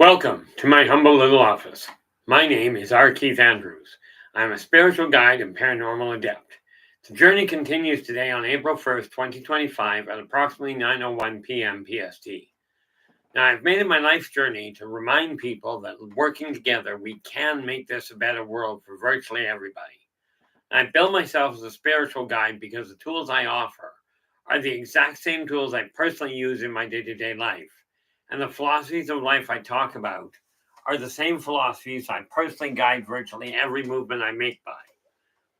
Welcome to my humble little office. My name is R. Keith Andrews. I am a spiritual guide and paranormal adept. The journey continues today on April 1st, 2025 at approximately 9:01 p.m. PST. Now, I've made it my life's journey to remind people that working together, we can make this a better world for virtually everybody. I built myself as a spiritual guide because the tools I offer are the exact same tools I personally use in my day-to-day life. And the philosophies of life I talk about are the same philosophies I personally guide virtually every movement I make by.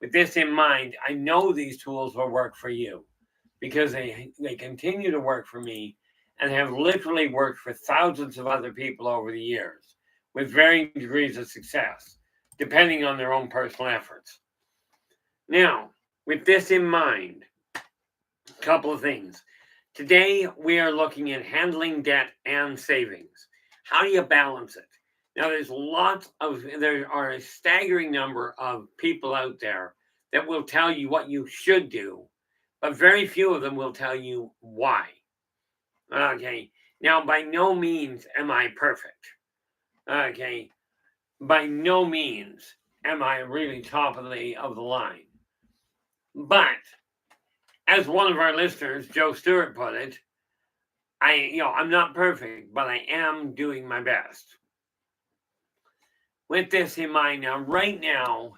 With this in mind, I know these tools will work for you because they continue to work for me and have literally worked for thousands of other people over the years with varying degrees of success, depending on their own personal efforts. Now, with this in mind, a couple of things. Today, we are looking at handling debt and savings. How do you balance it? Now, there are a staggering number of people out there that will tell you what you should do, but very few of them will tell you why. Okay. Now, by no means am I perfect. Okay. By no means am I really top of the line. But as one of our listeners, Joe Stewart, put it, I'm not perfect, but I am doing my best. With this in mind right now,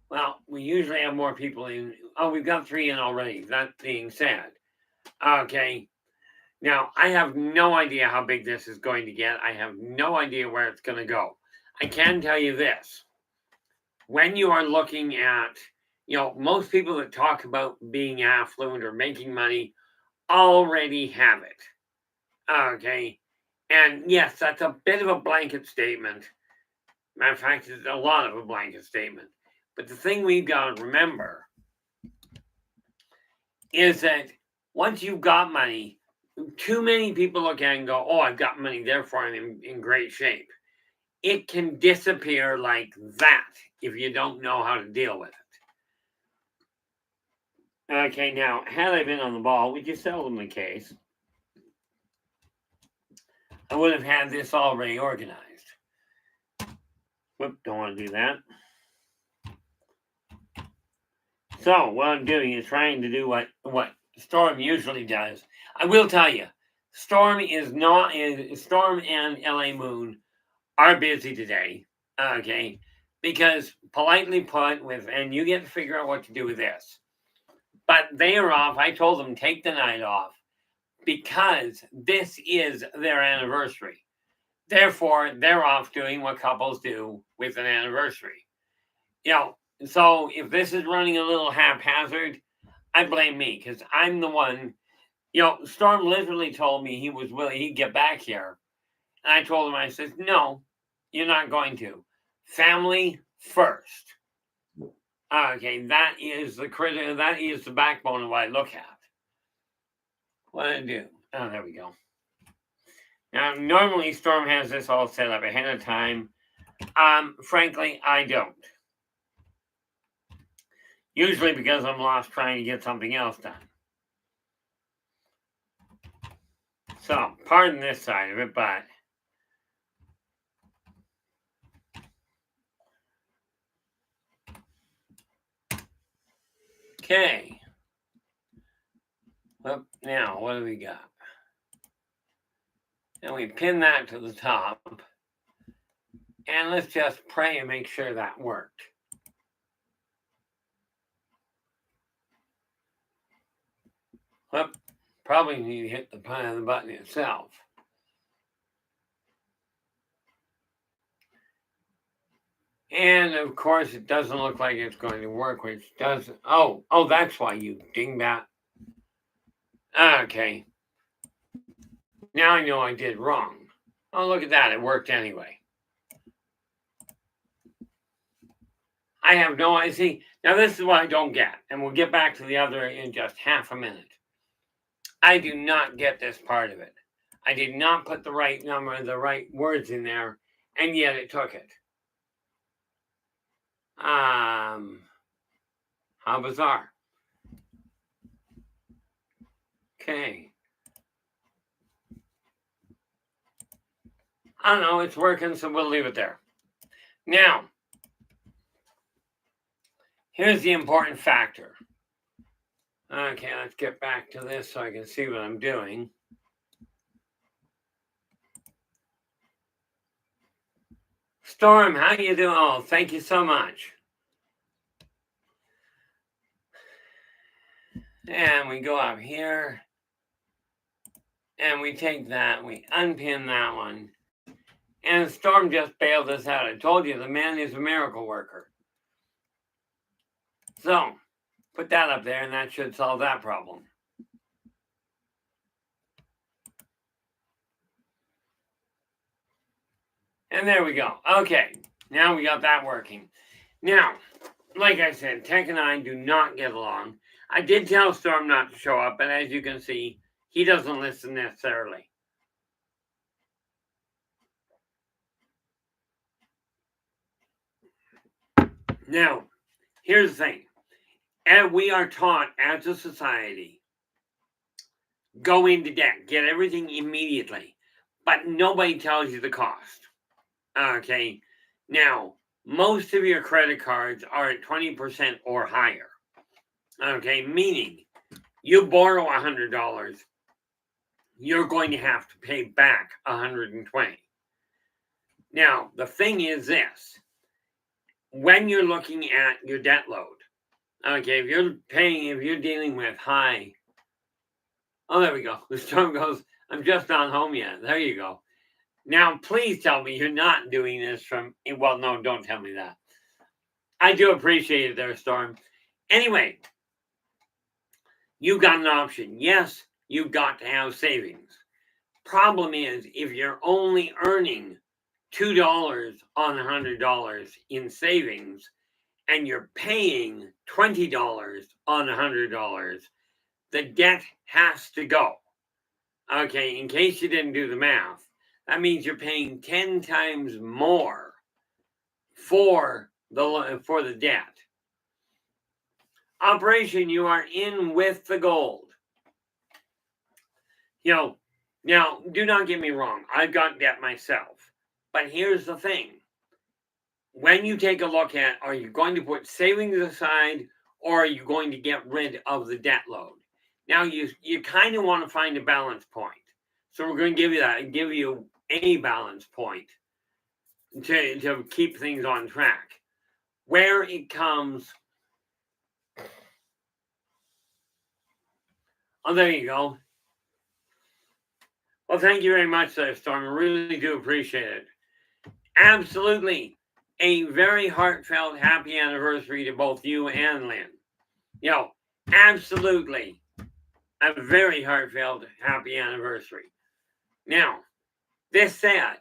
well, we usually have more people in. Oh, we've got 3 in already. That being said, okay. Now, I have no idea how big this is going to get. I have no idea where it's going to go. I can tell you this. When you are looking at, most people that talk about being affluent or making money already have it. Okay. And yes, that's a bit of a blanket statement. Matter of fact, it's a lot of a blanket statement. But the thing we've got to remember is that once you've got money, too many people look at it and go, oh, I've got money, therefore I'm in great shape. It can disappear like that if you don't know how to deal with it. Okay, now, had I been on the ball, which is seldom the case, I would have had this already organized. Whoop, don't want to do that. So what I'm doing is trying to do what Storm usually does. I will tell you, Storm and LA Moon are busy today. Okay, because politely put, and you get to figure out what to do with this. But they are off. I told them take the night off because this is their anniversary. Therefore, they're off doing what couples do with an anniversary. So if this is running a little haphazard, I blame me because I'm the one. Storm literally told me he was willing he'd get back here. And I told him, I said, no, you're not going to. Family first. Okay, that is the backbone of what I look at. What do I do? Oh, there we go. Now, normally Storm has this all set up ahead of time. Frankly, I don't. Usually because I'm lost trying to get something else done. So, pardon this side of it, but okay. Well, now, what do we got? And we pin that to the top. And let's just pray and make sure that worked. Well, probably need to hit the button itself. And of course, it doesn't look like it's going to work, which doesn't. Oh, that's why, you dingbat. Okay. Now I know I did wrong. Oh, look at that. It worked anyway. I have no idea. Now, this is what I don't get. And we'll get back to the other in just half a minute. I do not get this part of it. I did not put the right number, the right words in there, and yet it took it. How bizarre. Okay. I don't know, it's working, so we'll leave it there. Now, here's the important factor. Okay, let's get back to this so I can see what I'm doing. Storm, how you doing? Oh, thank you so much. And we go up here. And we take that, we unpin that one. And Storm just bailed us out. I told you, the man is a miracle worker. So, put that up there and that should solve that problem. And there we go. Okay, now we got that working. Now, like I said, Tech and I do not get along. I did tell Storm not to show up, but as you can see, he doesn't listen necessarily. Now, here's the thing. And we are taught as a society, go into debt, get everything immediately, but nobody tells you the cost. Okay, now, most of your credit cards are at 20% or higher. Okay, meaning you borrow $100, you're going to have to pay back $120. Now, the thing is this, when you're looking at your debt load, okay, if you're dealing with high, oh, there we go. The storm goes, I'm just not home yet. There you go. Now, please tell me you're not doing this from, well, no, don't tell me that. I do appreciate it there, Storm. Anyway, you got an option. Yes, you've got to have savings. Problem is, if you're only earning $2 on $100 in savings and you're paying $20 on $100, the debt has to go. Okay, in case you didn't do the math, that means you're paying 10 times more for the debt. Operation, you are in with the gold. Now, do not get me wrong. I've got debt myself. But here's the thing. When you take a look at, are you going to put savings aside or are you going to get rid of the debt load? Now, you kind of want to find a balance point. So we're going to give you a balance point to keep things on track. Where it comes, oh, there you go. Well, thank you very much, Storm. I really do appreciate it. Absolutely. A very heartfelt happy anniversary to both you and Lynn. Absolutely. A very heartfelt happy anniversary. Now, this said,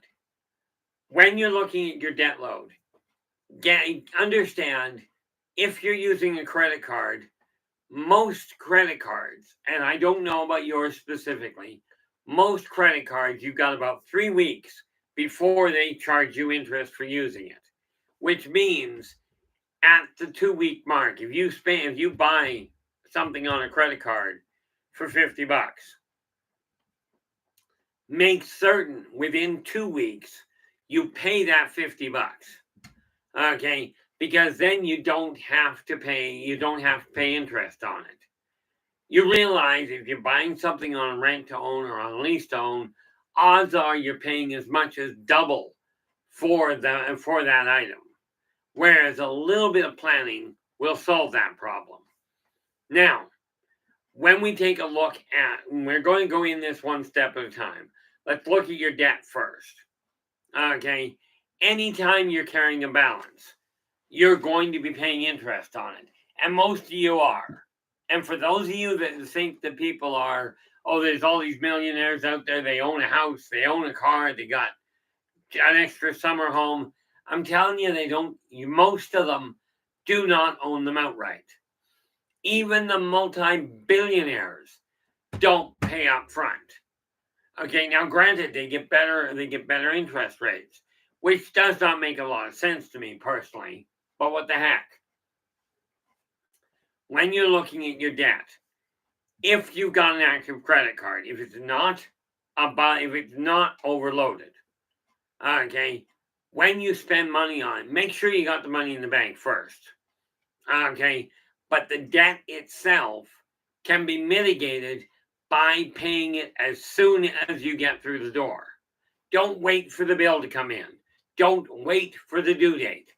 when you're looking at your debt load, understand if you're using a credit card, most credit cards, and I don't know about yours specifically, most credit cards, you've got about 3 weeks before they charge you interest for using it, which means at the 2-week mark, if you buy something on a credit card for $50, make certain within 2 weeks you pay that $50. Okay, because then you don't have to pay interest on it. You realize if you're buying something on rent to own or on lease to own, odds are you're paying as much as double for that item. Whereas a little bit of planning will solve that problem. Now, when we take a look at, we're going to go in this one step at a time. Let's look at your debt first. Okay, anytime you're carrying a balance, you're going to be paying interest on it. And most of you are. And for those of you that think that people are, oh, there's all these millionaires out there, they own a house, they own a car, they got an extra summer home. I'm telling you, most of them do not own them outright. Even the multi-billionaires don't pay up front. Okay, now granted, they get better interest rates, which does not make a lot of sense to me personally, but what the heck? When you're looking at your debt, if you've got an active credit card, if it's not overloaded, Okay, when you spend money on it, make sure you got the money in the bank first. Okay, but the debt itself can be mitigated by paying it as soon as you get through the door. Don't wait for the bill to come in. Don't wait for the due date.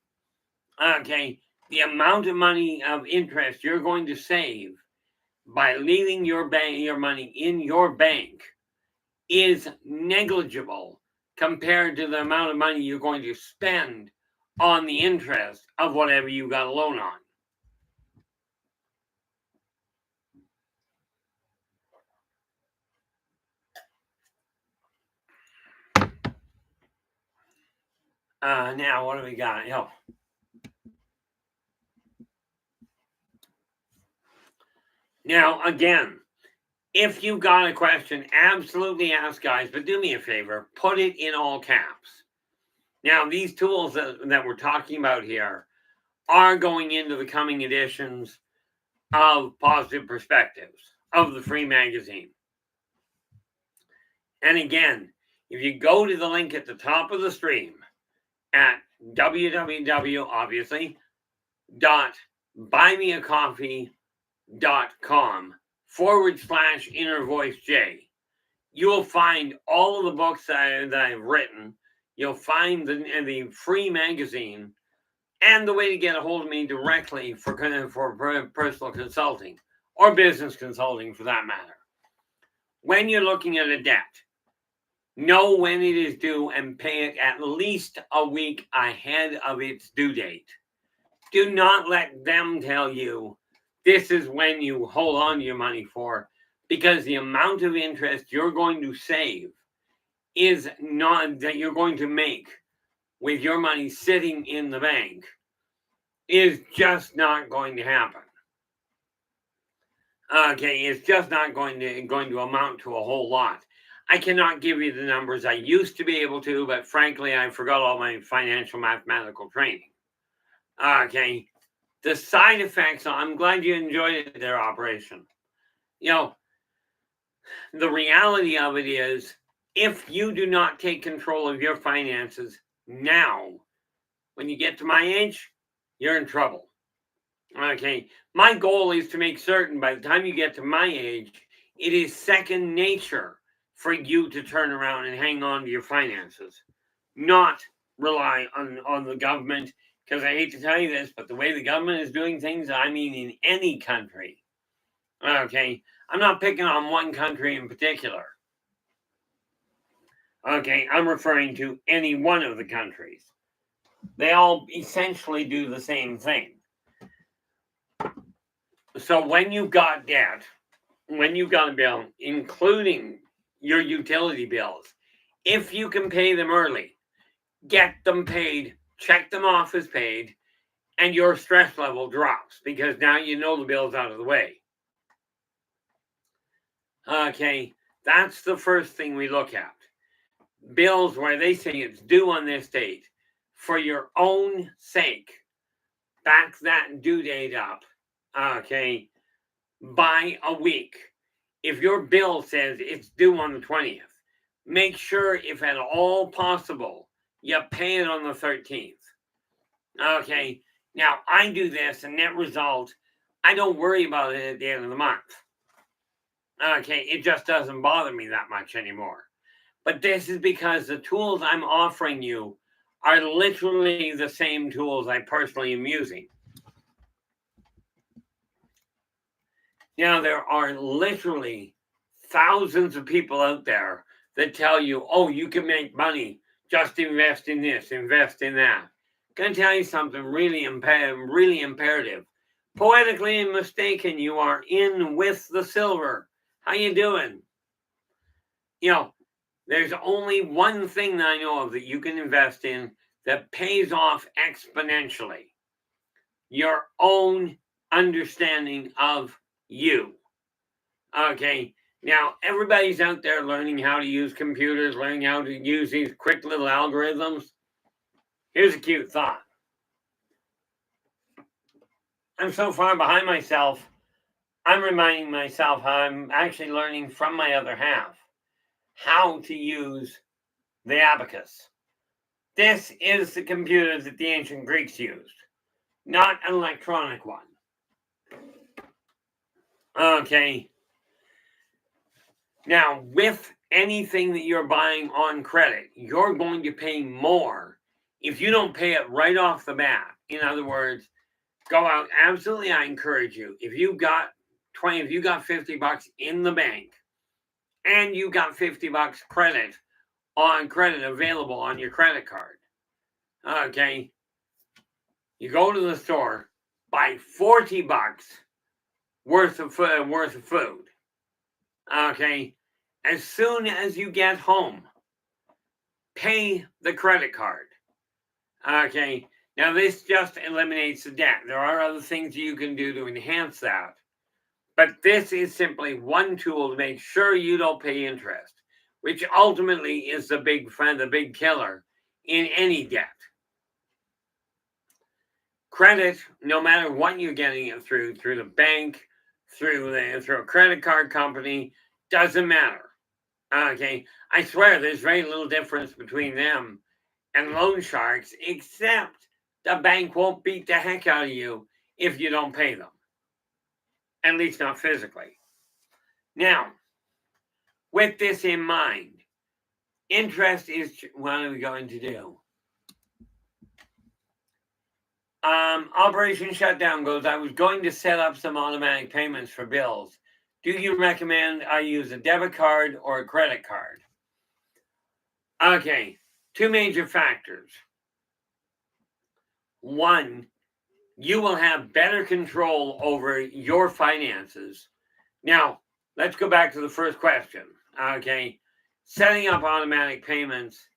Okay, the amount of money of interest you're going to save by leaving your money in your bank is negligible compared to the amount of money you're going to spend on the interest of whatever you got a loan on. Now what do we got? Oh. Now again, if you got a question, absolutely ask, guys, but do me a favor, put it in all caps. Now, these tools that we're talking about here are going into the coming editions of Positive Perspectives, of the free magazine. And again, if you go to the link at the top of the stream at www, obviously, buymeacoffee.com/innervoiceJ, you will find all of the books that I've written. You'll find the free magazine and the way to get a hold of me directly for personal consulting or business consulting for that matter. When you're looking at a debt, know when it is due and pay it at least a week ahead of its due date. Do not let them tell you this is when you hold on to your money for, because the amount of interest you're going to save is not that you're going to make with your money sitting in the bank is just not going to happen. Okay, it's just not going to amount to a whole lot. I cannot give you the numbers. I used to be able to, but frankly, I forgot all my financial mathematical training. Okay, the side effects, I'm glad you enjoyed their operation. You know, the reality of it is, if you do not take control of your finances now, when you get to my age, you're in trouble. Okay, my goal is to make certain by the time you get to my age, it is second nature for you to turn around and hang on to your finances, not rely on the government. Because I hate to tell you this, but the way the government is doing things, I mean in any country. Okay, I'm not picking on one country in particular. Okay, I'm referring to any one of the countries. They all essentially do the same thing. So when you've got debt, when you've got a bill, including your utility bills, if you can pay them early, get them paid, check them off as paid, and your stress level drops because now you know the bill's out of the way. Okay, that's the first thing we look at. Bills where they say it's due on this date. For your own sake, back that due date up, okay, by a week. If your bill says it's due on the 20th, make sure, if at all possible, you pay it on the 13th. Okay, now I do this, and net result, I don't worry about it at the end of the month. Okay, it just doesn't bother me that much anymore. But this is because the tools I'm offering you are literally the same tools I personally am using. Now, there are literally thousands of people out there that tell you, oh, you can make money, just invest in this, invest in that. Can I tell you something really imperative? Poetically mistaken, you are in with the silver. How you doing? You know, there's only one thing that I know of that you can invest in that pays off exponentially. Your own understanding of you. Okay, now everybody's out there learning how to use computers, learning how to use these quick little algorithms. Here's a cute thought. I'm so far behind myself, I'm reminding myself how I'm actually learning from my other half how to use the abacus. This is the computer that the ancient Greeks used, not an electronic one. Okay. Now, with anything that you're buying on credit, you're going to pay more if you don't pay it right off the bat. In other words, go out. Absolutely, I encourage you. If you got $50 in the bank, and you got $50 credit available on your credit card, okay, you go to the store, buy $40 worth of food. Okay, as soon as you get home, pay the credit card. Okay, now this just eliminates the debt. There are other things you can do to enhance that, but this is simply one tool to make sure you don't pay interest, which ultimately is the big killer in any debt. Credit, no matter what you're getting it through the bank, through a credit card company, doesn't matter. Okay, I swear there's very little difference between them and loan sharks, except the bank won't beat the heck out of you if you don't pay them. At least not physically. Now, with this in mind, interest is what are we going to do? Operation Shutdown goes, I was going to set up some automatic payments for bills. Do you recommend I use a debit card or a credit card? Okay, two major factors. One, you will have better control over your finances. Now, let's go back to the first question. Okay, setting up automatic payments.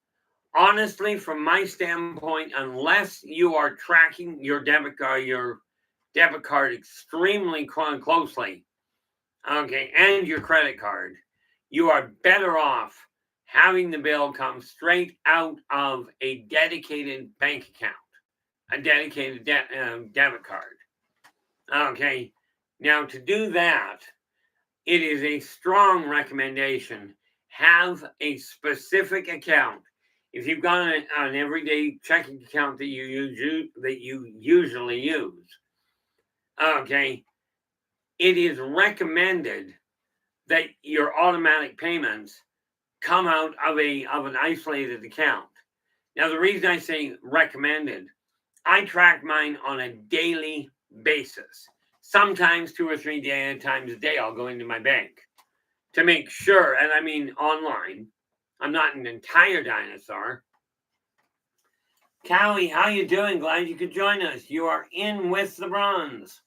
Honestly, from my standpoint, unless you are tracking your debit card extremely closely, okay, and your credit card, you are better off having the bill come straight out of a dedicated bank account, a dedicated debit card. Okay, now to do that, it is a strong recommendation. Have a specific account. If you've got an everyday checking account that you usually use, okay, it is recommended that your automatic payments come out of an isolated account. Now, the reason I say recommended, I track mine on a daily basis. Sometimes 2 or 3 times a day, I'll go into my bank to make sure, and I mean online. I'm not an entire dinosaur. Callie, how you doing? Glad you could join us. You are in with the bronze.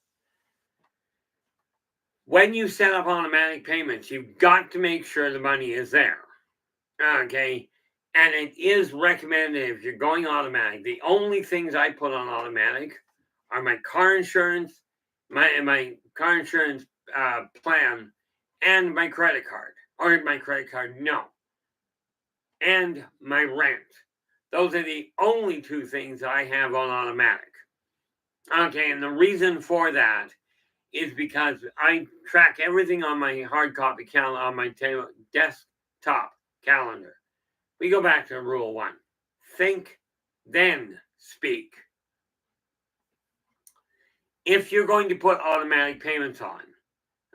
When you set up automatic payments, you've got to make sure the money is there. Okay? And it is recommended if you're going automatic. The only things I put on automatic are my car insurance, my car insurance plan, and my credit card. Or my credit card, no. And my rent. Those are the only 2 things I have on automatic. Okay, and the reason for that is because I track everything on my hard copy calendar, on my desktop calendar. We go back to rule 1. Think, then speak. If you're going to put automatic payments on,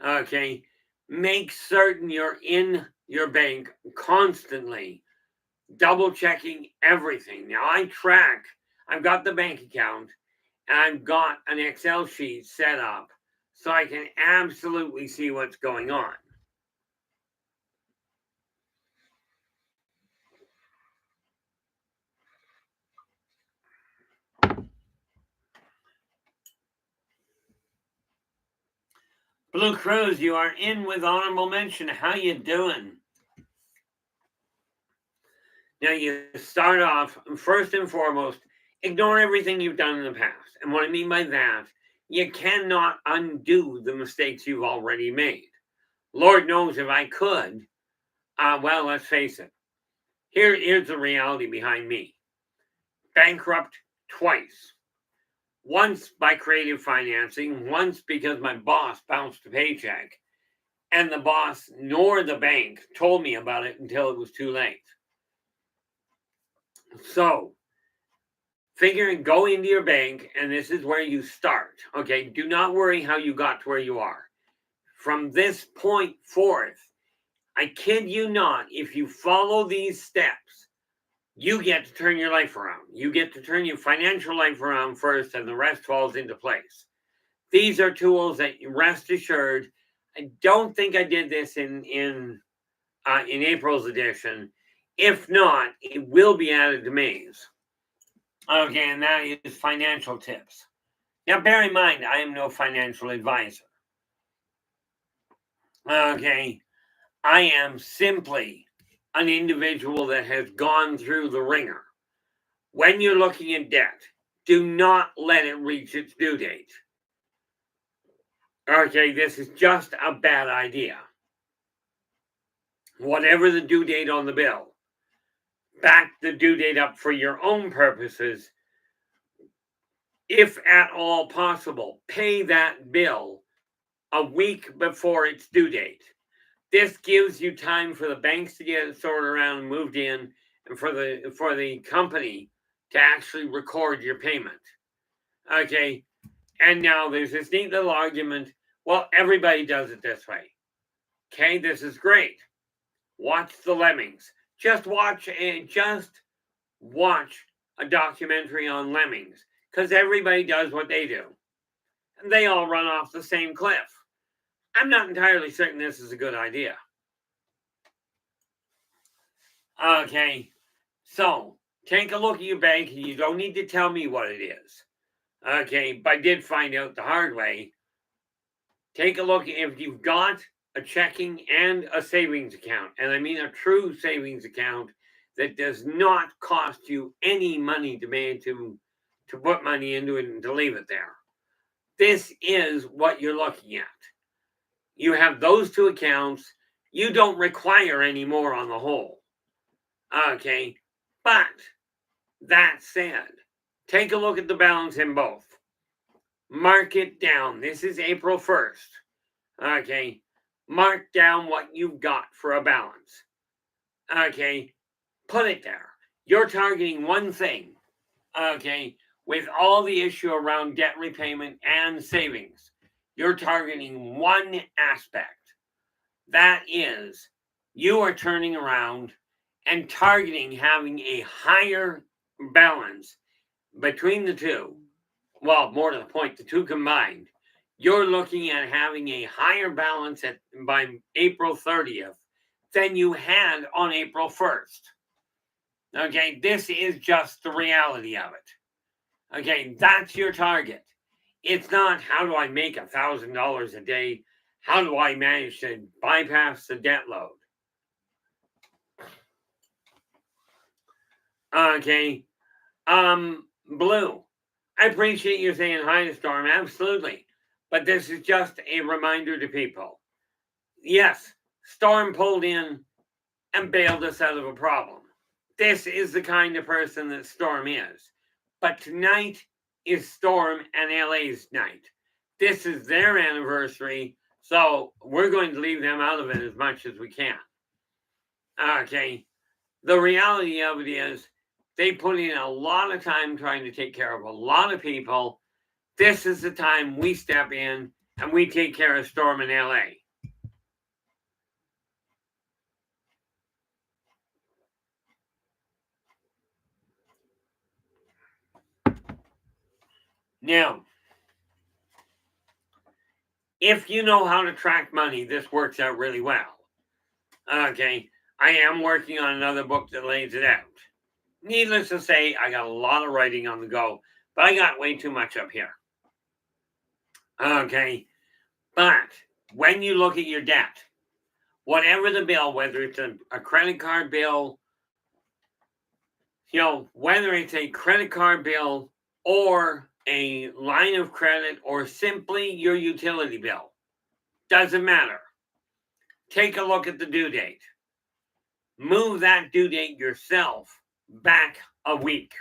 okay, make certain you're in your bank constantly, double checking everything. Now I've got the bank account and I've got an Excel sheet set up so I can absolutely see what's going on. Blue Cruz, you are in with honorable mention. How you doing? Now you start off, first and foremost, ignore everything you've done in the past. And what I mean by that, you cannot undo the mistakes you've already made. Lord knows if I could, well, let's face it. Here's the reality behind me. Bankrupt twice. Once by creative financing, once because my boss bounced a paycheck, and the boss nor the bank told me about it until it was too late. So, go into your bank, and this is where you start. Okay, do not worry how you got to where you are. From this point forth, I kid you not, if you follow these steps, you get to turn your life around. You get to turn your financial life around first, and the rest falls into place. These are tools that, rest assured, I don't think I did this in April's edition. If not, it will be added to May's. Okay, and that is financial tips. Now, bear in mind, I am no financial advisor. Okay, I am simply an individual that has gone through the ringer. When you're looking at debt, do not let it reach its due date. Okay, this is just a bad idea. Whatever the due date on the bill, back the due date up for your own purposes. If at all possible, pay that bill a week before its due date. This gives you time for the banks to get it sorted around and moved in, and for the company to actually record your payment. Okay, and now there's this neat little argument. Well, everybody does it this way. Okay, this is great. Watch the Lemmings. Just watch a documentary on lemmings, because everybody does what they do. And they all run off the same cliff. I'm not entirely certain this is a good idea. Okay, so take a look at your bank, and you don't need to tell me what it is. Okay, but I did find out the hard way. Take a look if you've got a checking and a savings account, and I mean a true savings account that does not cost you any money to put money into it and to leave it there. This is what you're looking at. You have those two accounts. You don't require any more on the whole. Okay, but that said, take a look at the balance in both. Mark it down. This is April 1st. Okay, mark down what you've got for a balance. Okay, put it there. You're targeting one thing. Okay, with all the issue around debt repayment and savings, you're targeting one aspect. That is, you are turning around and targeting having a higher balance between the two. Well, more to the point, the two combined. You're looking at having a higher balance by April 30th than you had on April 1st. Okay, this is just the reality of it. Okay, that's your target. It's not, how do I make $1,000 a day? How do I manage to bypass the debt load? Okay, Blue, I appreciate you saying hi to Storm, absolutely. But this is just a reminder to people. Yes, Storm pulled in and bailed us out of a problem. This is the kind of person that Storm is. But tonight is Storm and LA's night. This is their anniversary, so we're going to leave them out of it as much as we can. Okay, the reality of it is they put in a lot of time trying to take care of a lot of people. This is the time we step in and we take care of Storm in LA. Now, if you know how to track money, this works out really well. Okay, I am working on another book that lays it out. Needless to say, I got a lot of writing on the go, but I got way too much up here. Okay, but when you look at your debt, whatever the bill, whether it's a credit card bill, whether it's a credit card bill or a line of credit or simply your utility bill, doesn't matter. Take a look at the due date. Move that due date yourself back a week.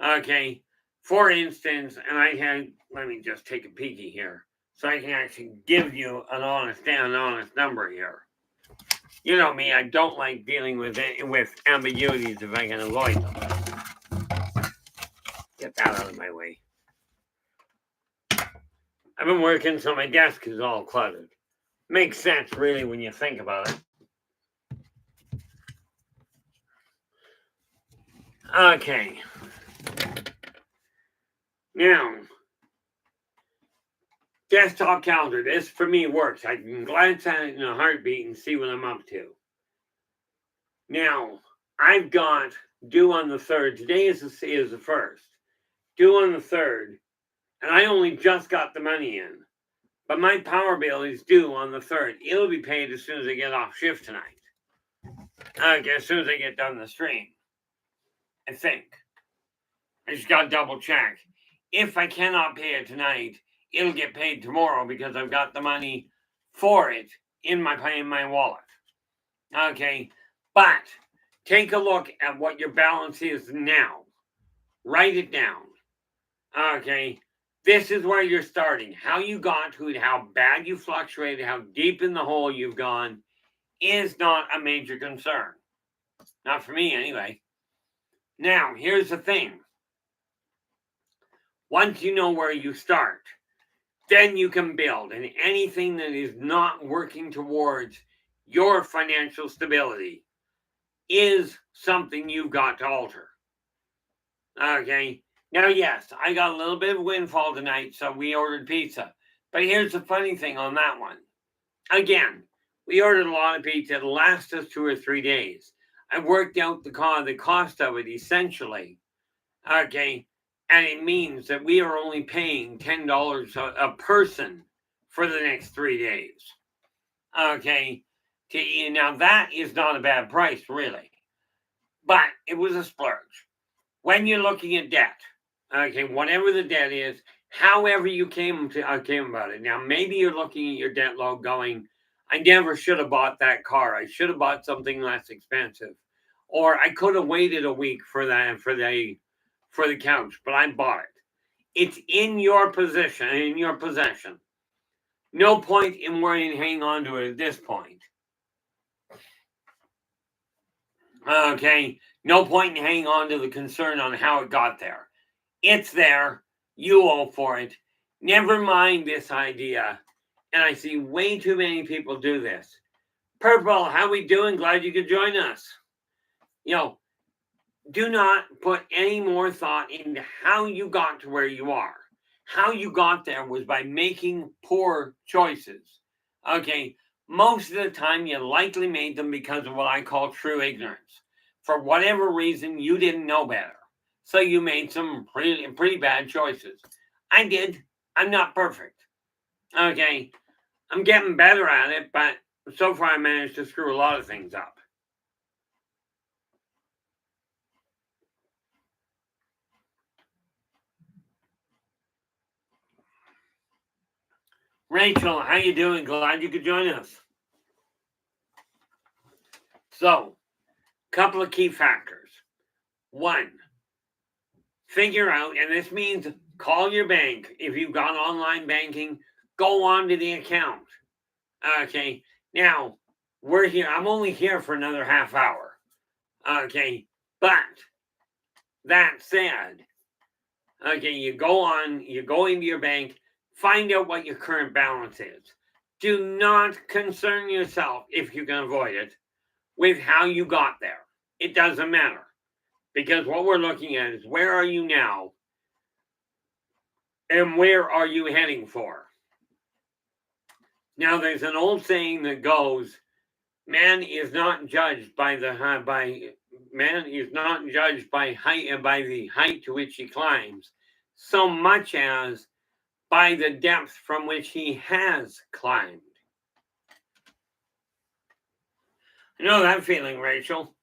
Okay, for instance, and let me just take a peeky here so I can actually give you an honest number here. You know me, I don't like dealing with ambiguities if I can avoid them. that out of my way. I've been working, so my desk is all cluttered. Makes sense, really, when you think about it. Okay. Now, desktop calendar. This, for me, works. I can glance at it in a heartbeat and see what I'm up to. Now, I've got due on the 3rd. Today is the 1st. Due on the 3rd. And I only just got the money in. But my power bill is due on the 3rd. It'll be paid as soon as I get off shift tonight. Okay, as soon as I get done the stream. I think. I just got to double check. If I cannot pay it tonight, it'll get paid tomorrow because I've got the money for it in my wallet. Okay, but take a look at what your balance is now. Write it down. Okay, this is where you're starting. How you got to it, how bad you fluctuated, how deep in the hole you've gone is not a major concern. Not for me, anyway. Now, here's the thing. Once you know where you start, then you can build. And anything that is not working towards your financial stability is something you've got to alter. Okay. Now, yes, I got a little bit of windfall tonight, so we ordered pizza. But here's the funny thing on that one. Again, we ordered a lot of pizza. It'll last us 2 or 3 days. I worked out the cost of it essentially. Okay. And it means that we are only paying $10 a person for the next 3 days. Okay. Now, that is not a bad price, really. But it was a splurge. When you're looking at debt, okay, whatever the debt is, however you came about it. Now, maybe you're looking at your debt load going, I never should have bought that car. I should have bought something less expensive. Or I could have waited a week for the couch, but I bought it. It's in your possession. No point in worrying, hanging on to it at this point. Okay, no point in hanging on to the concern on how it got there. It's there. You owe for it. Never mind this idea. And I see way too many people do this. Purple, how we doing? Glad you could join us. Do not put any more thought into how you got to where you are. How you got there was by making poor choices. Okay, most of the time you likely made them because of what I call true ignorance. For whatever reason, you didn't know better. So you made some pretty bad choices. I did. I'm not perfect. Okay, I'm getting better at it, but so far I managed to screw a lot of things up. Rachel, how you doing? Glad you could join us. So, couple of key factors. One, figure out, and this means call your bank. If you've got online banking, go on to the account. Okay, now, we're here. I'm only here for another half hour. Okay, but that said, okay, you go into your bank, find out what your current balance is. Do not concern yourself, if you can avoid it, with how you got there. It doesn't matter. Because what we're looking at is where are you now and where are you heading for? Now, there's an old saying that goes, man is not judged by the height to which he climbs, so much as by the depth from which he has climbed. I know that feeling, Rachel.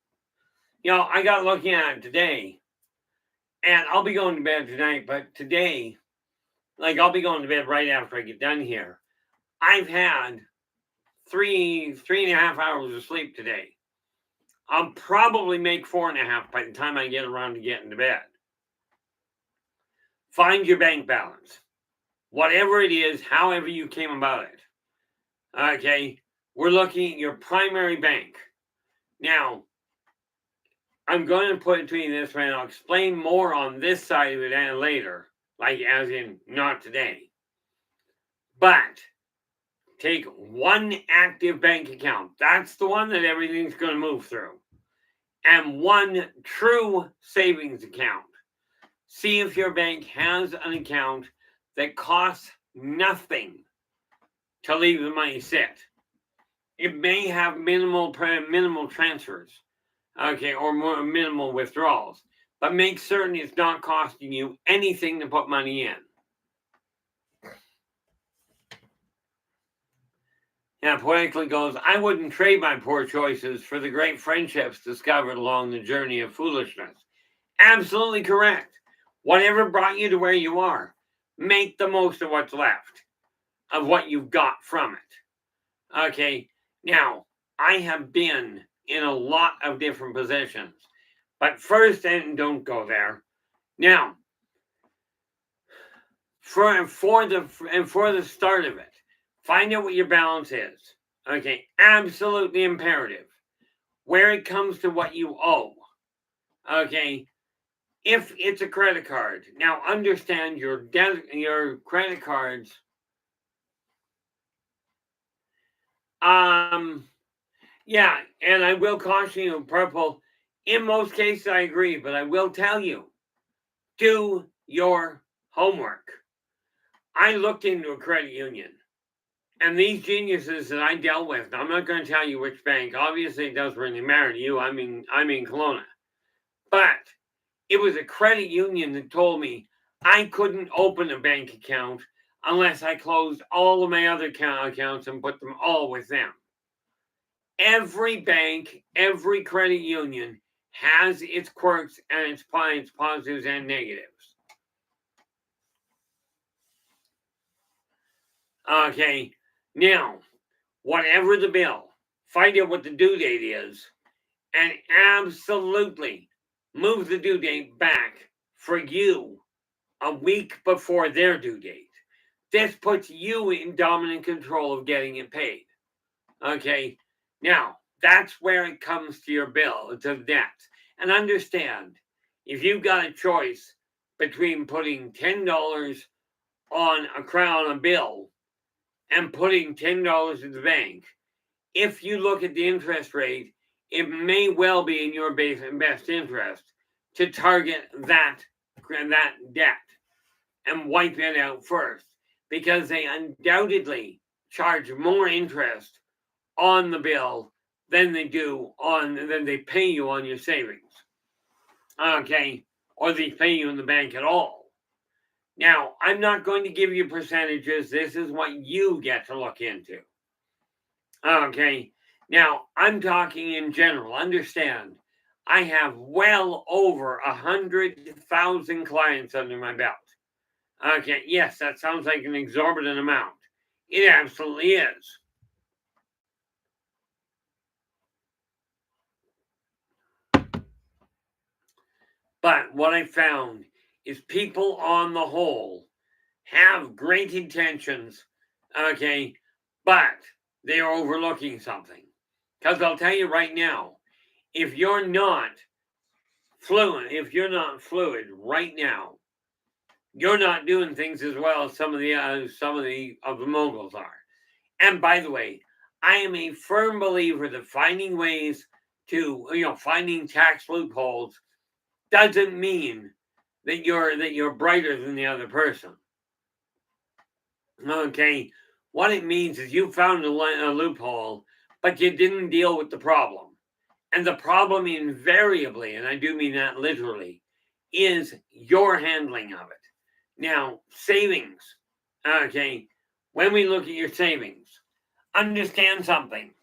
I got looking at it today, and I'll be going to bed tonight, but today, I'll be going to bed right after I get done here. I've had three and a half hours of sleep today. I'll probably make 4.5 by the time I get around to getting to bed. Find your bank balance. Whatever it is, however you came about it. Okay, we're looking at your primary bank. Now, I'm going to put it to you this way, and I'll explain more on this side of it later, like as in not today. But take one active bank account. That's the one that everything's going to move through. And one true savings account. See if your bank has an account that costs nothing to leave the money sit. It may have minimal transfers, okay, or more minimal withdrawals, but make certain it's not costing you anything to put money in. Now, poetically goes, I wouldn't trade my poor choices for the great friendships discovered along the journey of foolishness. Absolutely correct. Whatever brought you to where you are, make the most of what's left, of what you've got from it. Okay, now, I have been in a lot of different positions, but first, and don't go there. Now, for the start of it, find out what your balance is. Okay, absolutely imperative. Where it comes to what you owe. Okay, if it's a credit card, now understand your credit cards. Yeah, and I will caution you, Purple. In most cases, I agree, but I will tell you, do your homework. I looked into a credit union, and these geniuses that I dealt with, I'm not going to tell you which bank. Obviously, it doesn't really matter to you. I'm in Kelowna. But it was a credit union that told me I couldn't open a bank account unless I closed all of my other accounts and put them all with them. Every bank, every credit union has its quirks and its positives and negatives. Okay, now, whatever the bill, find out what the due date is, and absolutely move the due date back for you a week before their due date. This puts you in dominant control of getting it paid. Okay, now that's where it comes to your bill, to debt. And understand, if you've got a choice between putting $10 on a bill and putting $10 in the bank, if you look at the interest rate, it may well be in your best interest to target that debt and wipe it out first, because they undoubtedly charge more interest on the bill than they pay you on your savings. Okay, or they pay you in the bank at all. Now, I'm not going to give you percentages. This is what you get to look into. Okay, now I'm talking in general. Understand, I have well over 100,000 clients under my belt. Okay, yes, that sounds like an exorbitant amount. It absolutely is. But what I found is people on the whole have great intentions, okay, but they are overlooking something. Because I'll tell you right now, if you're not fluid right now, you're not doing things as well as some of the moguls are. And by the way, I am a firm believer that finding ways to finding tax loopholes doesn't mean that you're brighter than the other person. Okay, what it means is you found a loophole, but you didn't deal with the problem. And the problem invariably, and I do mean that literally, is your handling of it. Now, savings. Okay, when we look at your savings, understand something.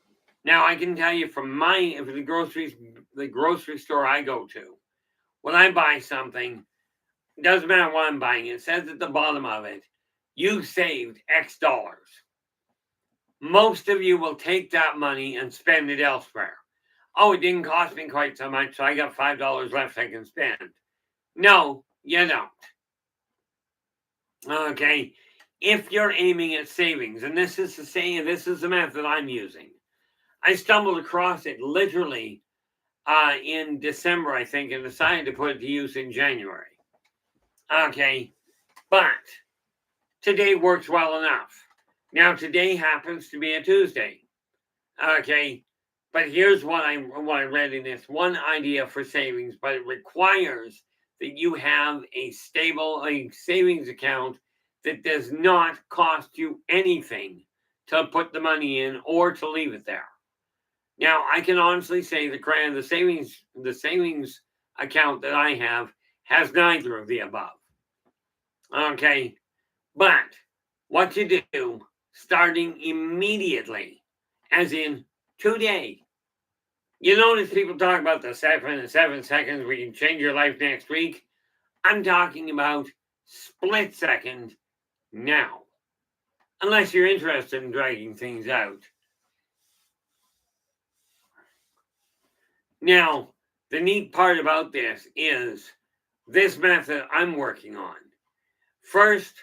Now, I can tell you from the grocery store I go to, when I buy something, doesn't matter what I'm buying, it says at the bottom of it, you saved X dollars. Most of you will take that money and spend it elsewhere. Oh, it didn't cost me quite so much, so I got $5 left I can spend. No, you don't. Okay, if you're aiming at savings, and this is the method I'm using. I stumbled across it literally in December, I think, and decided to put it to use in January. Okay, but today works well enough. Now, today happens to be a Tuesday. Okay, but here's what I read in this one idea for savings, but it requires that you have a stable savings account that does not cost you anything to put the money in or to leave it there. Now, I can honestly say the savings account that I have has neither of the above. Okay, but what you do starting immediately, as in today. You notice people talk about the 7 seconds we can change your life next week. I'm talking about split second now. Unless you're interested in dragging things out. Now, the neat part about this is this method I'm working on. First,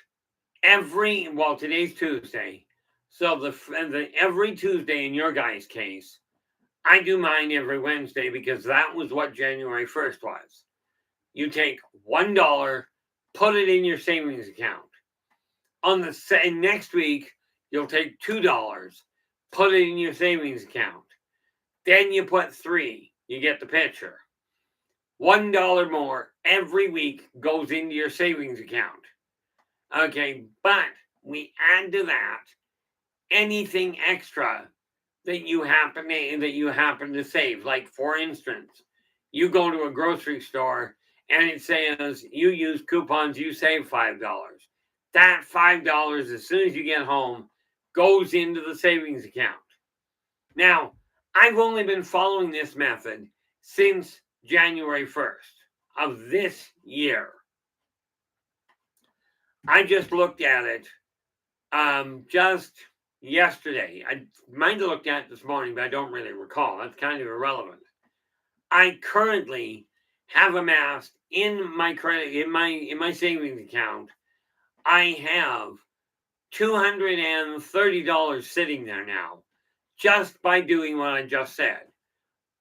today's Tuesday. So every Tuesday in your guys' case, I do mine every Wednesday because that was what January 1st was. You take $1, put it in your savings account. On the next week, you'll take $2, put it in your savings account. Then you put $3. You get the picture. $1 more every week goes into your savings account. Okay, but we add to that anything extra that you happen to save. Like, for instance, you go to a grocery store and it says you use coupons, you save $5. That $5, as soon as you get home, goes into the savings account. Now, I've only been following this method since January 1st of this year. I just looked at it just yesterday. I might have looked at it this morning, but I don't really recall. That's kind of irrelevant. I currently have amassed in my savings account, I have $230 sitting there now, just by doing what I just said.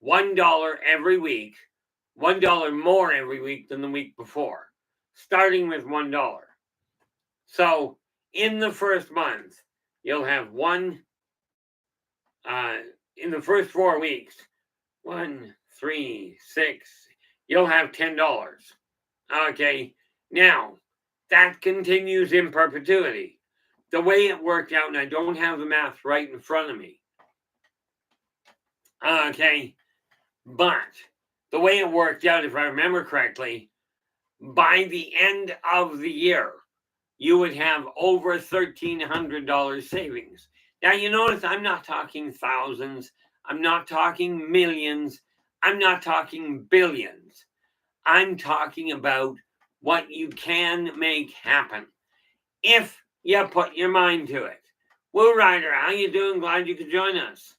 $1 every week, $1 more every week than the week before, starting with $1. So in the first month, you'll have in the first 4 weeks, 1, 3, 6, you'll have $10. Okay, now that continues in perpetuity. The way it worked out, and I don't have the math right in front of me. Okay, but the way it worked out, if I remember correctly, by the end of the year, you would have over $1,300 savings. Now, you notice I'm not talking thousands. I'm not talking millions. I'm not talking billions. I'm talking about what you can make happen if you put your mind to it. Will Ryder, how you doing? Glad you could join us.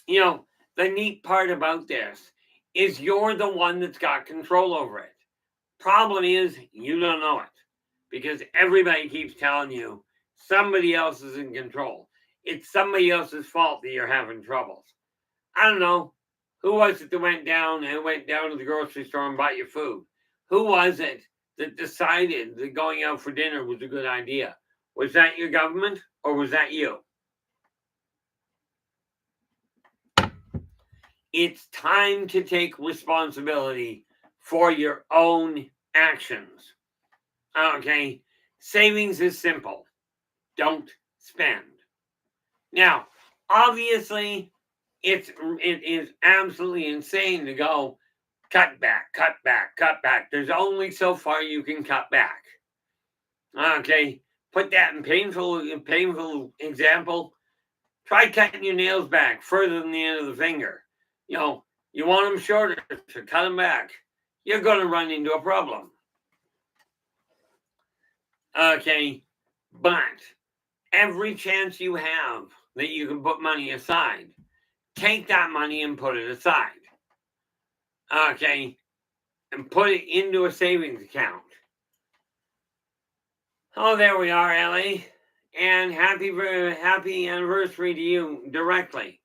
You know, the neat part about this is you're the one that's got control over it. Problem is, you don't know it because everybody keeps telling you somebody else is in control. It's somebody else's fault that you're having troubles. I don't know. Who was it that went down to the grocery store and bought your food? Who was it that decided that going out for dinner was a good idea? Was that your government or was that you? It's time to take responsibility for your own actions. Okay, savings is simple. Don't spend. Now, obviously, it is absolutely insane to go cut back. There's only so far you can cut back. Okay, put that in painful example. Try cutting your nails back further than the end of the finger. You know, you want them shorter, so cut them back. You're going to run into a problem. Okay, but every chance you have that you can put money aside, take that money and put it aside. Okay, and put it into a savings account. Oh, there we are, Ellie. And happy anniversary to you directly.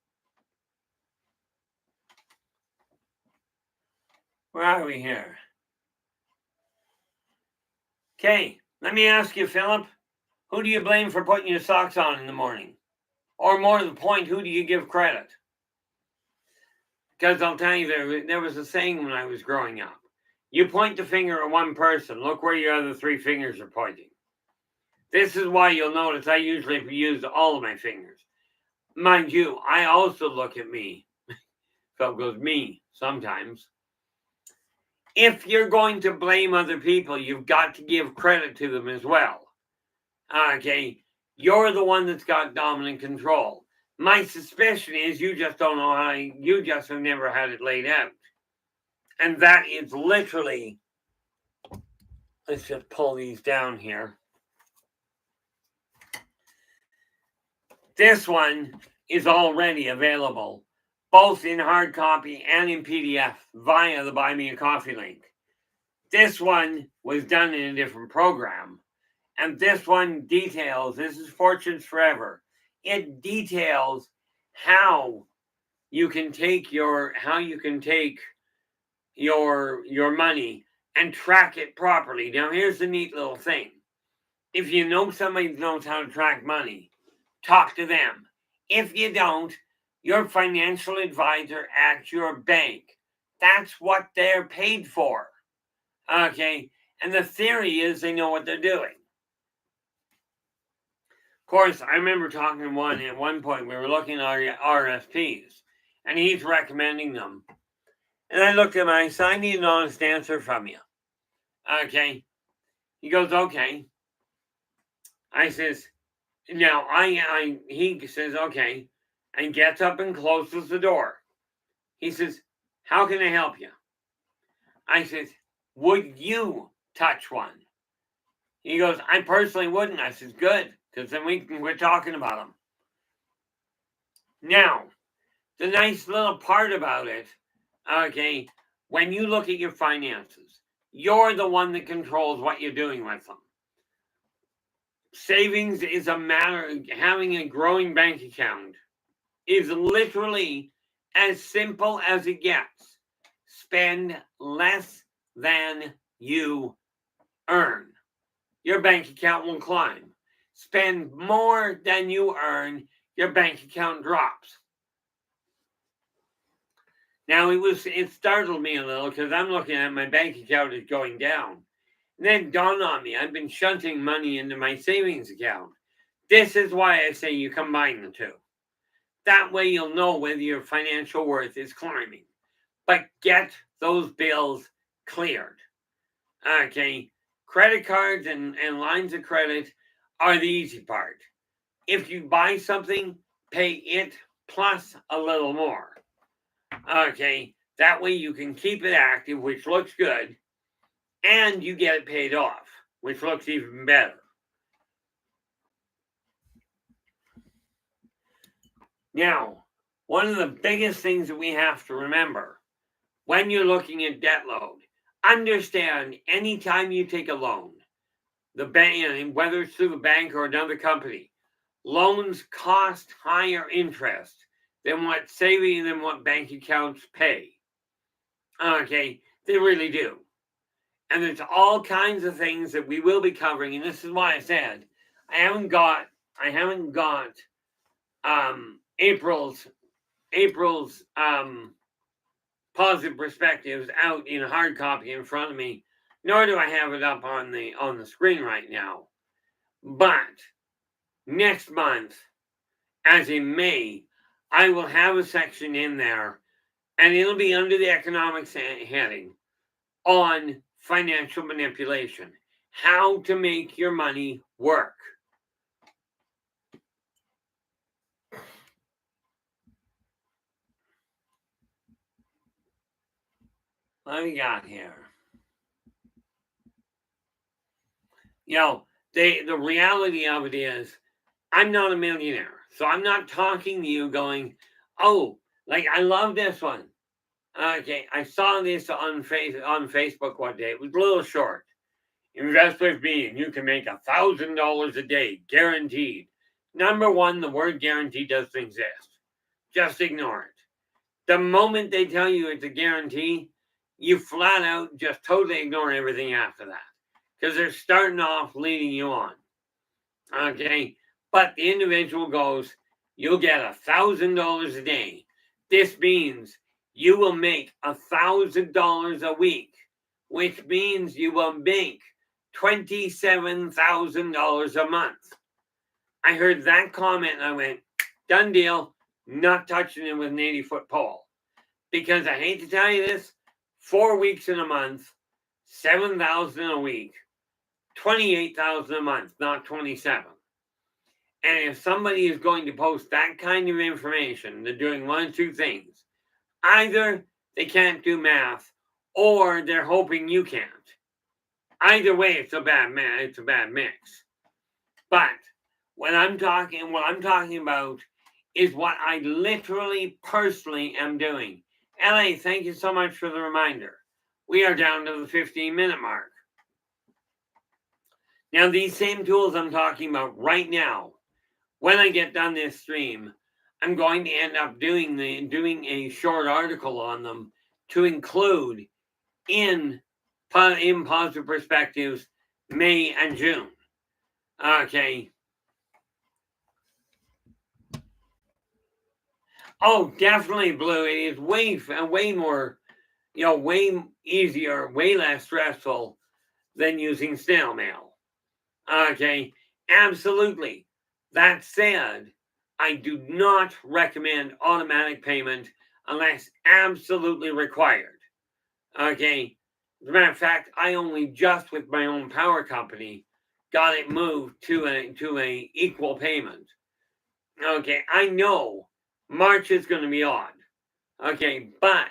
Where are we here? Okay, let me ask you, Philip. Who do you blame for putting your socks on in the morning? Or more to the point, who do you give credit? Because I'll tell you, there was a saying when I was growing up. You point the finger at one person, look where your other three fingers are pointing. This is why you'll notice I usually use all of my fingers. Mind you, I also look at me. Philip goes, me, sometimes. If you're going to blame other people, you've got to give credit to them as well. Okay, you're the one that's got dominant control. My suspicion is you just don't know how, you just have never had it laid out. And that is literally, let's just pull these down here. This one is already available, both in hard copy and in PDF via the Buy Me a Coffee link. This one was done in a different program. And this one details, this is Fortunes Forever. It details how you can take your money and track it properly. Now here's the neat little thing. If you know somebody that knows how to track money, talk to them. If you don't, your financial advisor at your bank. That's what they're paid for. Okay? And the theory is they know what they're doing. Of course, I remember talking to one at one point. We were looking at our RSPs, and he's recommending them. And I looked at him and I said, I need an honest answer from you. Okay. He goes, okay. I says, now he says, okay, and gets up and closes the door. He says, how can I help you? I says, would you touch one? He goes, I personally wouldn't. I says, good, because then we're talking about them. Now, the nice little part about it, okay, when you look at your finances, you're the one that controls what you're doing with them. Savings is a matter of having a growing bank account is literally as simple as it gets. Spend less than you earn. Your bank account will climb. Spend more than you earn, your bank account drops. Now it startled me a little because I'm looking at my bank account is going down. And then it dawned on me, I've been shunting money into my savings account. This is why I say you combine the two. That way you'll know whether your financial worth is climbing. But get those bills cleared. Okay, credit cards and lines of credit are the easy part. If you buy something, pay it plus a little more. Okay, that way you can keep it active, which looks good, and you get it paid off, which looks even better. Now, one of the biggest things that we have to remember when you're looking at debt load, understand anytime you take a loan, the bank, whether it's through the bank or another company, loans cost higher interest than what bank accounts pay. Okay, they really do. And there's all kinds of things that we will be covering, and this is why I said I haven't got April's positive perspectives out in hard copy in front of me, nor do I have it up on the screen right now. But next month, as in May, I will have a section in there, and it'll be under the economics heading on financial manipulation, how to make your money work. What do we got here? The reality of it is, I'm not a millionaire, so I'm not talking to you going, oh, like I love this one. Okay, I saw this on Facebook one day. It was a little short. Invest with me and you can make $1,000 a day, guaranteed. Number one, the word guarantee doesn't exist. Just ignore it. The moment they tell you it's a guarantee, you flat out just totally ignore everything after that because they're starting off leading you on. Okay, but the individual goes, you'll get $1,000 a day. This means you will make $1,000 a week, which means you will make $27,000 a month. I heard that comment and I went, done deal, not touching it with an 80-foot pole. Because I hate to tell you this, 4 weeks in a month, 7,000 a week, 28,000 a month, not 27. And if somebody is going to post that kind of information, they're doing one of two things. Either they can't do math, or they're hoping you can't. Either way, it's a bad mix. But what I'm talking about is what I literally, personally am doing. LA, thank you so much for the reminder. We are down to the 15-minute mark. Now, these same tools I'm talking about right now, when I get done this stream, I'm going to end up doing a short article on them to include in Positive Perspectives May and June. Okay. Oh, definitely, Blue. It is way more, way easier, way less stressful than using snail mail. Okay, absolutely. That said, I do not recommend automatic payment unless absolutely required. Okay, as a matter of fact, I only just with my own power company got it moved to a equal payment. Okay, I know March is going to be odd. Okay, but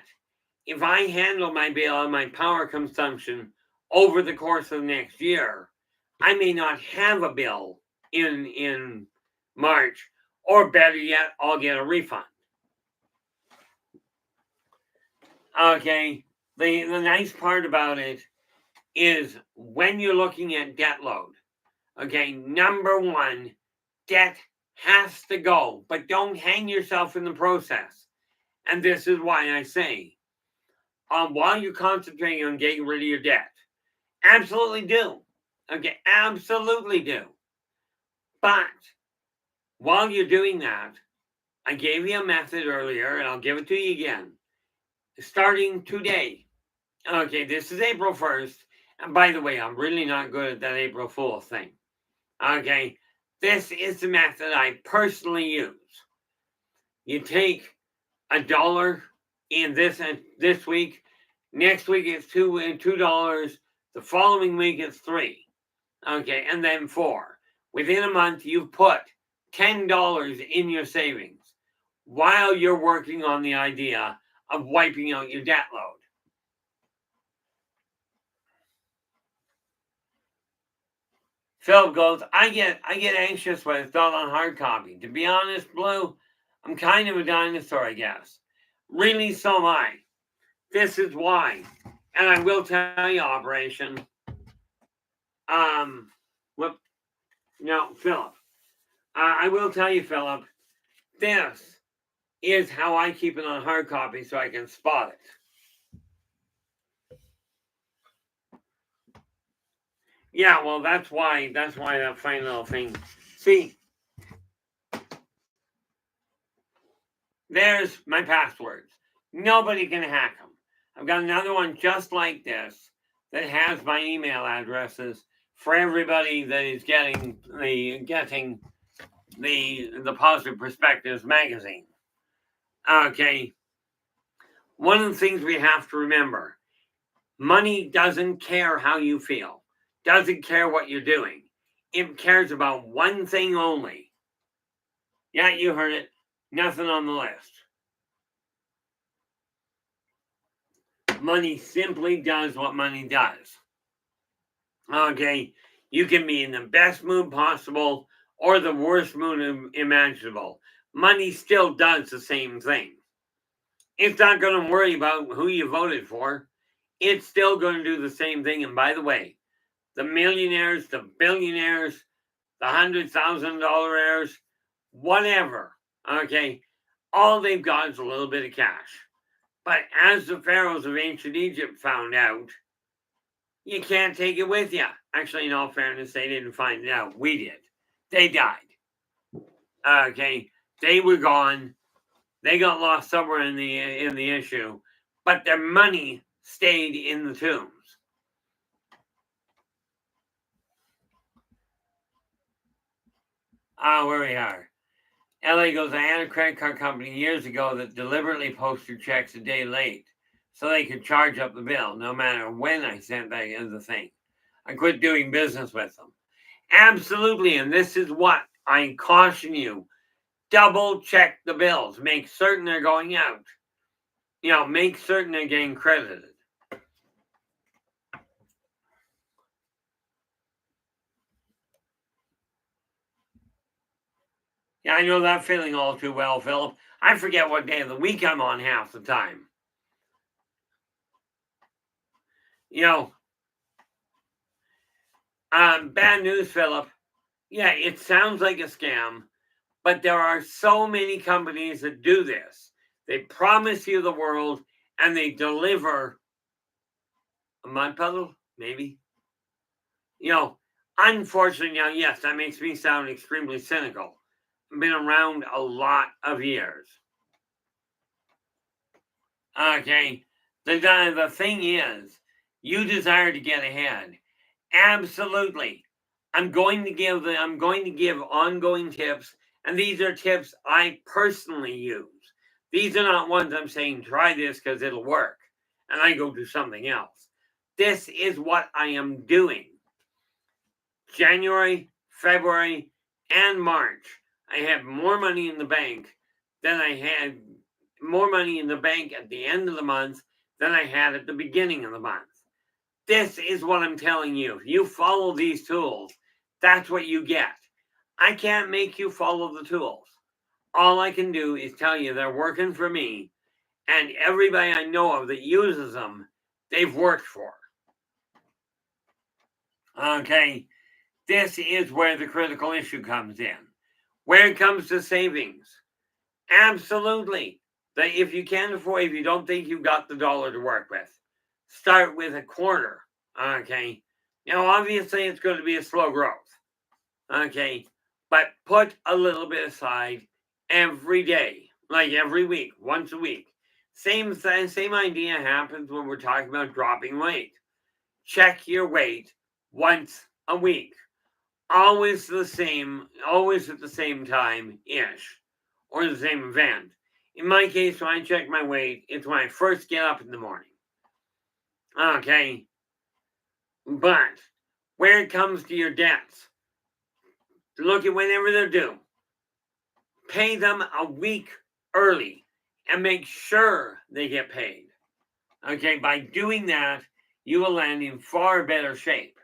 if I handle my bill and my power consumption over the course of the next year, I may not have a bill in March, or better yet, I'll get a refund. Okay, the nice part about it is when you're looking at debt load, okay, number one, debt has to go, but don't hang yourself in the process. And this is why I say, while you're concentrating on getting rid of your debt, absolutely do. Okay, absolutely do. But while you're doing that, I gave you a method earlier, and I'll give it to you again. Starting today. Okay, this is April 1st. And by the way, I'm really not good at that April Fool's thing. Okay, this is the method I personally use. You take $1 in this week. Next week it's $2. The following week it's $3. Okay, and then $4. Within a month, you've put $10 in your savings while you're working on the idea of wiping out your debt load. Philip goes, I get anxious when it's not on hard copy. To be honest, Blue, I'm kind of a dinosaur, I guess. Really, so am I. This is why. And I will tell you, Operation. Philip. I will tell you, Philip, this is how I keep it on hard copy so I can spot it. Yeah, well, that's why that funny little thing. See, there's my passwords. Nobody can hack them. I've got another one just like this that has my email addresses for everybody that is getting the Positive Perspectives magazine. Okay. One of the things we have to remember, money doesn't care how you feel, doesn't care what you're doing. It cares about one thing only. Yeah, you heard it. Nothing on the list. Money simply does what money does. Okay, you can be in the best mood possible or the worst mood imaginable. Money still does the same thing. It's not going to worry about who you voted for. It's still going to do the same thing. And by the way, the millionaires, the billionaires, the $100,000 heirs, whatever, okay, all they've got is a little bit of cash. But as the pharaohs of ancient Egypt found out, you can't take it with you. Actually, in all fairness, they didn't find it out. We did. They died. Okay, they were gone. They got lost somewhere in the issue, but their money stayed in the tombs. Where we are. LA goes, I had a credit card company years ago that deliberately posted checks a day late so they could charge up the bill no matter when I sent back the thing. I quit doing business with them. Absolutely, and this is what I caution you. Double check the bills. Make certain they're going out. Make certain they're getting credited. Yeah, I know that feeling all too well, Philip. I forget what day of the week I'm on half the time. Bad news, Philip. Yeah, it sounds like a scam, but there are so many companies that do this. They promise you the world and they deliver a mud puddle, maybe. Unfortunately, now, yes, that makes me sound extremely cynical. I've been around a lot of years. Okay, the thing is, you desire to get ahead. Absolutely. I'm going to give ongoing tips, and these are tips I personally use. These are not ones I'm saying try this because it'll work, and I go do something else. This is what I am doing. January, February, and March, I had more money in the bank than I had more money in the bank at the end of the month than I had at the beginning of the month. This is what I'm telling you. If you follow these tools, that's what you get. I can't make you follow the tools. All I can do is tell you they're working for me, and everybody I know of that uses them, they've worked for. Okay, this is where the critical issue comes in. Where it comes to savings, absolutely. If you can't afford, if you don't think you've got the dollar to work with, start with a quarter. Okay. Obviously, it's going to be a slow growth. Okay. But put a little bit aside every day, like every week, once a week. Same idea happens when we're talking about dropping weight. Check your weight once a week. Always always at the same time ish, or the same event. In my case, when I check my weight, it's when I first get up in the morning. Okay. But when it comes to your debts, look at whenever they're due. Pay them a week early and make sure they get paid. Okay, by doing that, you will land in far better shape.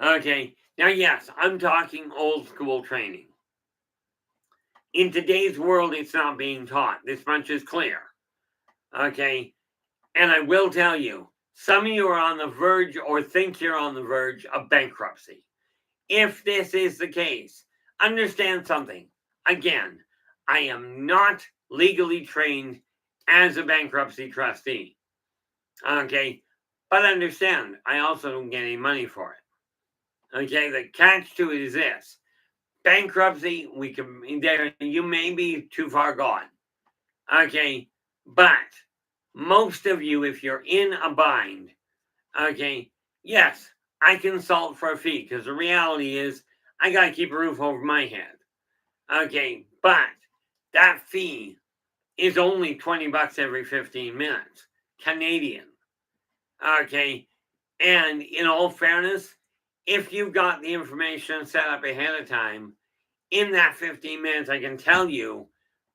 Okay, now, yes, I'm talking old school training. In today's world, it's not being taught. This much is clear. Okay, and I will tell you, some of you are on the verge or think you're on the verge of bankruptcy. If this is the case, understand something. Again, I am not legally trained as a bankruptcy trustee. Okay, but understand, I also don't get any money for it. Okay, the catch to it is this: bankruptcy, you may be too far gone. Okay, but most of you, if you're in a bind, okay, yes, I consult for a fee because the reality is I got to keep a roof over my head. Okay, but that fee is only $20 every 15 minutes, Canadian. Okay, and in all fairness, if you've got the information set up ahead of time, in that 15 minutes, I can tell you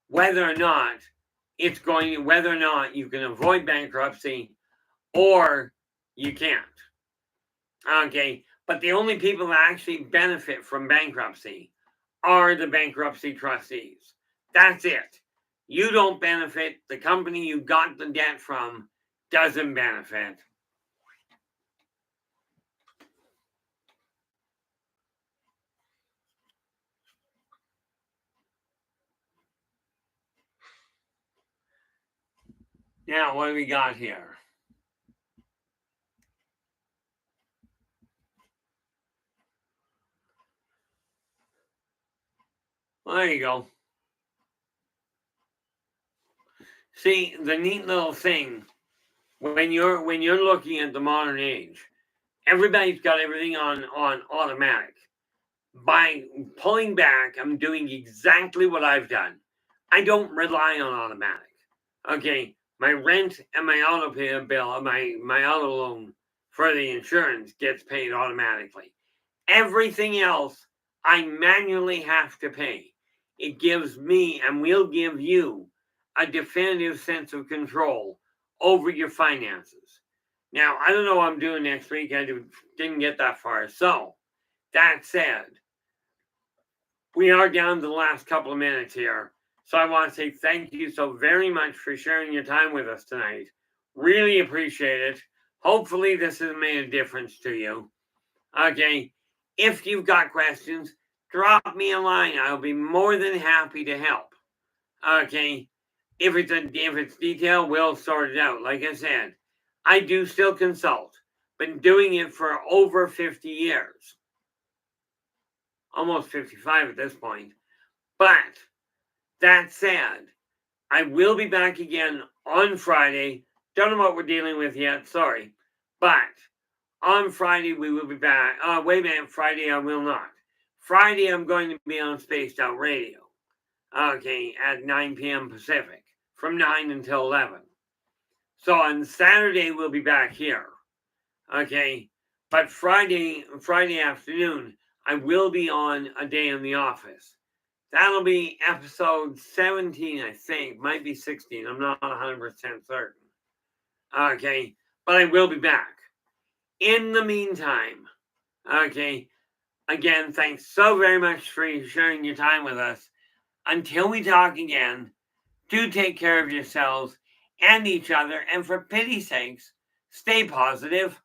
whether or not whether or not you can avoid bankruptcy or you can't. Okay, but the only people that actually benefit from bankruptcy are the bankruptcy trustees. That's it. You don't benefit. The company you got the debt from doesn't benefit. Now, what do we got here? Well, there you go. See, the neat little thing when you're looking at the modern age, everybody's got everything on automatic. By pulling back, I'm doing exactly what I've done. I don't rely on automatic. Okay, my rent and my auto pay bill, my auto loan for the insurance gets paid automatically. Everything else I manually have to pay. It gives me and will give you a definitive sense of control over your finances. Now, I don't know what I'm doing next week. I didn't get that far. So, that said, we are down to the last couple of minutes here. So I want to say thank you so very much for sharing your time with us tonight. Really appreciate it. Hopefully, this has made a difference to you. Okay. If you've got questions, drop me a line. I'll be more than happy to help. Okay. If it's detail, we'll sort it out. Like I said, I do still consult. Been doing it for over 50 years. Almost 55 at this point. But that said, I will be back again on Friday. Don't know what we're dealing with yet, sorry. But on Friday, we will be back. Wait a minute, Friday, I will not. Friday, I'm going to be on Spaced Out Radio. Okay, at 9 p.m. Pacific, from 9 until 11. So on Saturday, we'll be back here. Okay, but Friday afternoon, I will be on A Day in the Office. That'll be episode 17, I think. Might be 16. I'm not 100% certain. Okay, but I will be back. In the meantime, okay, again, thanks so very much for sharing your time with us. Until we talk again, do take care of yourselves and each other, and for pity's sakes, stay positive.